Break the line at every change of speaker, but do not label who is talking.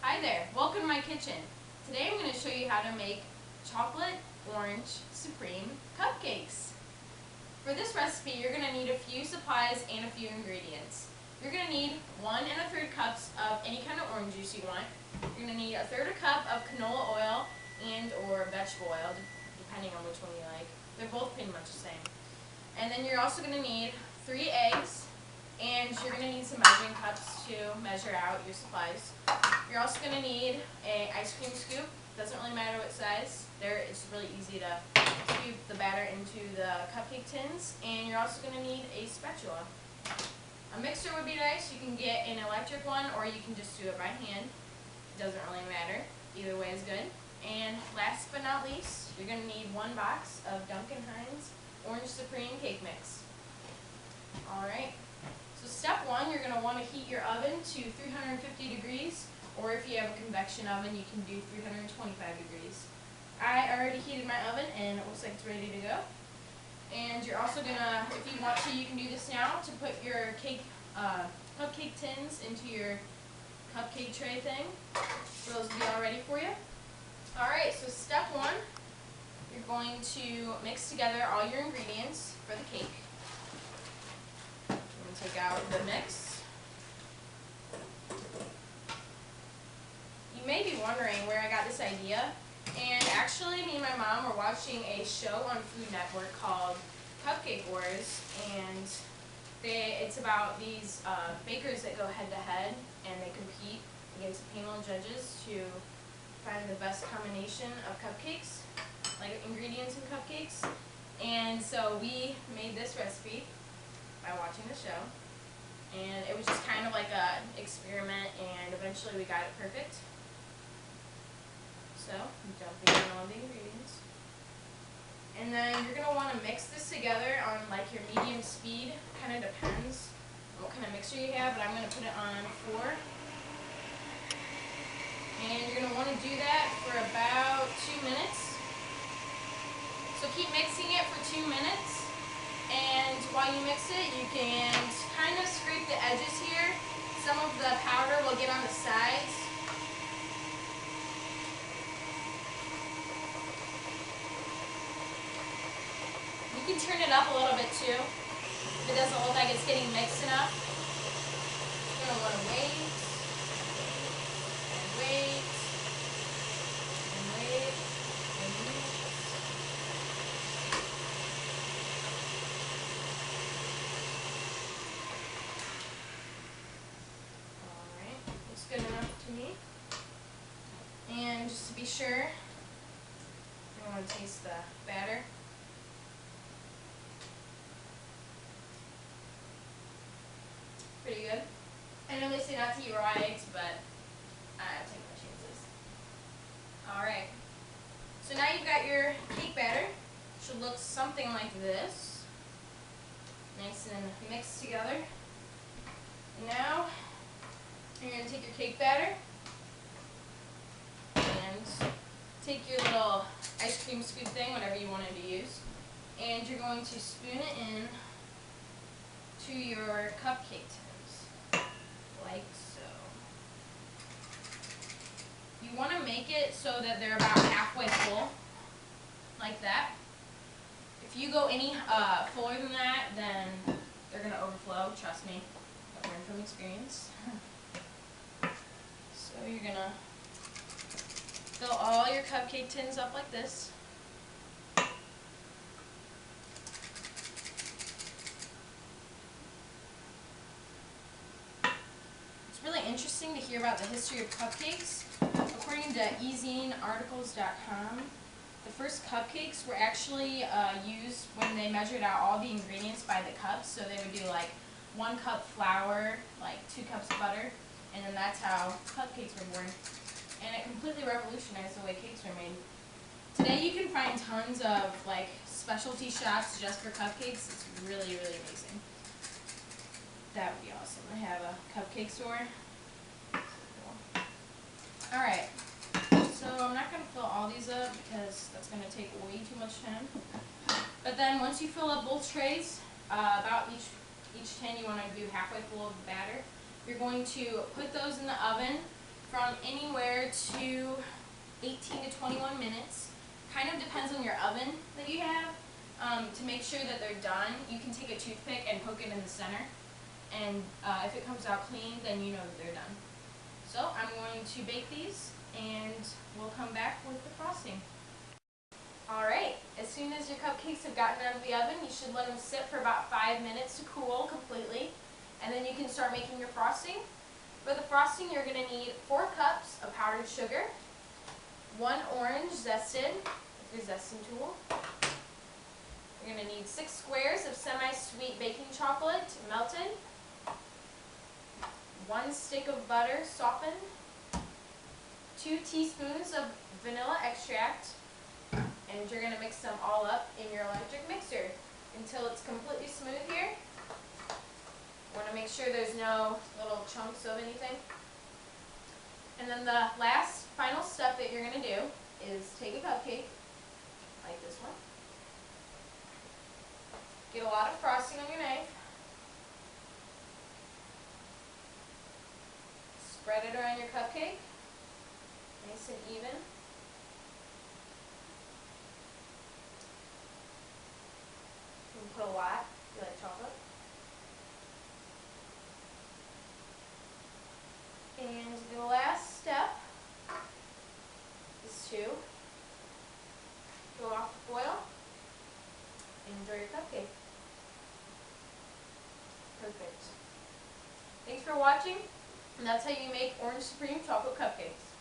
Hi there, welcome to my kitchen. Today I'm going to show you how to make chocolate orange supreme cupcakes. For this recipe you're going to need a few supplies and a few ingredients. You're going to need 1 1/3 cups of any kind of orange juice you want. You're going to need 1/3 cup of canola oil and or vegetable oil, depending on which one you like. They're both pretty much the same. And then you're also going to need 3 eggs. And you're going to need some measuring cups to measure out your supplies. You're also going to need an ice cream scoop. Doesn't really matter what size. It's really easy to scoop the batter into the cupcake tins. And you're also going to need a spatula. A mixer would be nice. You can get an electric one or you can just do it by hand. It doesn't really matter. Either way is good. And last but not least, you're going to need 1 box of Duncan Hines Orange Supreme Cake Mix. Alright. So step 1, you're going to want to heat your oven to 350 degrees, or if you have a convection oven, you can do 325 degrees. I already heated my oven and it looks like it's ready to go. And you're also going to, if you want to, you can do this now to put your cupcake tins into your cupcake tray thing. So those will be all ready for you. Alright, so step 1, you're going to mix together all your ingredients for the cake. Take out the mix. You may be wondering where I got this idea, and actually me and my mom were watching a show on Food Network called Cupcake Wars, and it's about these bakers that go head to head and they compete against a panel of judges to find the best combination of cupcakes, like ingredients in cupcakes. And so we made this recipe by watching the show, and it was just kind of like an experiment, and eventually we got it perfect. So, dumping in all the ingredients. And then you're going to want to mix this together on like your medium speed. Kind of depends on what kind of mixer you have, but I'm going to put it on 4. And you're going to want to do that for about 2 minutes. So keep mixing it for 2 minutes. And while you mix it, you can kind of scrape the edges here. Some of the powder will get on the sides. You can turn it up a little bit too, if it doesn't look like it's getting mixed enough. You're going to want to wait, and wait, and wait, and wait. Good enough to me. And just to be sure, you want to taste the batter. Pretty good. I know they say not to eat raw eggs, but I take my chances. Alright. So now you've got your cake batter. It should look something like this. Nice and mixed together. And now you're going to take your cake batter and take your little ice cream scoop thing, whatever you wanted to use, and you're going to spoon it in to your cupcake tins, like so. You want to make it so that they're about halfway full, like that. If you go any fuller than that, then they're going to overflow, trust me, I've learned from experience. So you're going to fill all your cupcake tins up like this. It's really interesting to hear about the history of cupcakes. According to ezinearticles.com, the first cupcakes were actually used when they measured out all the ingredients by the cups. So they would do like 1 cup flour, like 2 cups of butter, and then that's how cupcakes were born. And it completely revolutionized the way cakes were made. Today you can find tons of like specialty shops just for cupcakes. It's really, really amazing. That would be awesome. I have a cupcake store. Cool. Alright, so I'm not going to fill all these up because that's going to take way too much time. But then once you fill up both trays, about each tin you want to do halfway full of the batter. You're going to put those in the oven from anywhere to 18 to 21 minutes. Kind of depends on your oven that you have. To make sure that they're done, you can take a toothpick and poke it in the center. And if it comes out clean, then you know that they're done. So I'm going to bake these, and we'll come back with the frosting. Alright, as soon as your cupcakes have gotten out of the oven, you should let them sit for about 5 minutes to cool completely. And then you can start making your frosting. For the frosting, you're going to need 4 cups of powdered sugar, 1 orange zested with your zesting tool. You're going to need 6 squares of semi-sweet baking chocolate melted, 1 stick of butter softened, 2 teaspoons of vanilla extract, and you're going to mix them all up in your electric mixer until it's completely smooth here. You want to make sure there's no little chunks of anything. And then the last final step that you're going to do is take a cupcake, like this one. Get a lot of frosting on your knife. Spread it around your cupcake, nice and even. You can put a lot if you like chocolate. And the last step is to go off the foil and enjoy your cupcake. Perfect. Thanks for watching, and that's how you make Orange Supreme Chocolate Cupcakes.